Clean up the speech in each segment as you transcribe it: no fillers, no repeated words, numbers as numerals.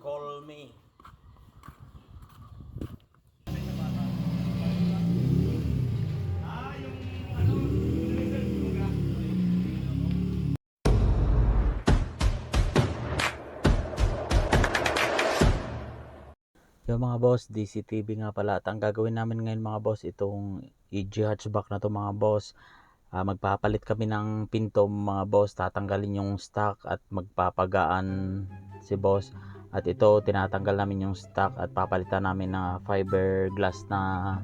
Call me. Yung mga boss, DCTV nga pala. At ang gagawin namin ngayon mga boss, itong EG hatchback na to mga boss. Magpapalit kami ng pinto mga boss. Tatanggalin yung stock at magpapagaan si boss. At ito, tinatanggal namin yung stock at papalitan namin ng fiberglass na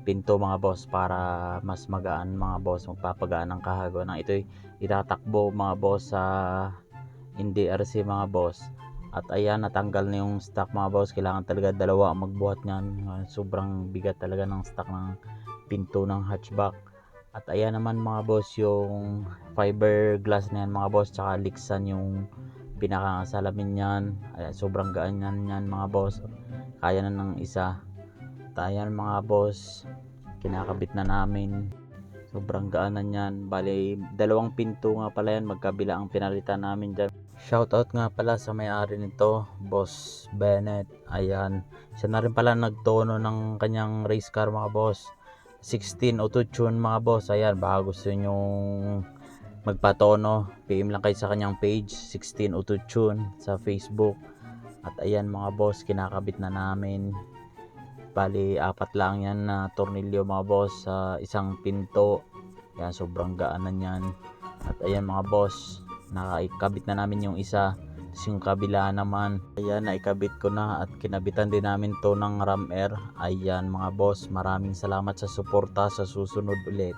pinto mga boss para mas magaan mga boss. Magpapagaan ng kahago ng ito'y itatakbo mga boss sa NDRC mga boss. At ayan, natanggal na yung stock mga boss. Kailangan talaga dalawa ang magbuhat nyan. Sobrang bigat talaga ng stock ng pinto ng hatchback. At ayan naman mga boss, yung fiberglass na yan mga boss, tsaka Lixan yung pinakasalamin yan. Ayan, sobrang gaan yan mga boss. Kaya na ng isa. At ayan mga boss, kinakabit na namin. Sobrang gaan na yan. Bali, dalawang pinto nga pala yan. Magkabila ang pinalitan namin dyan. Shoutout nga pala sa may-ari nito, Boss Bennett. Ayan, siya na rin pala nagtono ng kanyang race car mga boss. 16 auto tune mga boss. Ayan, baka gusto nyo magpatono, PM lang kayo sa kanyang page, 16 auto tune sa Facebook. At ayan mga boss, kinakabit na namin. Bali, 4 lang yan na tornilyo mga boss sa isang pinto. Ayan, sobrang gaan na yan. At ayan mga boss, naikabit na namin yung isa. Tapos yung kabila naman, ayan, naikabit ko na at kinabitan din namin to ng ram air. Ayan mga boss, maraming salamat sa suporta. Sa susunod ulit.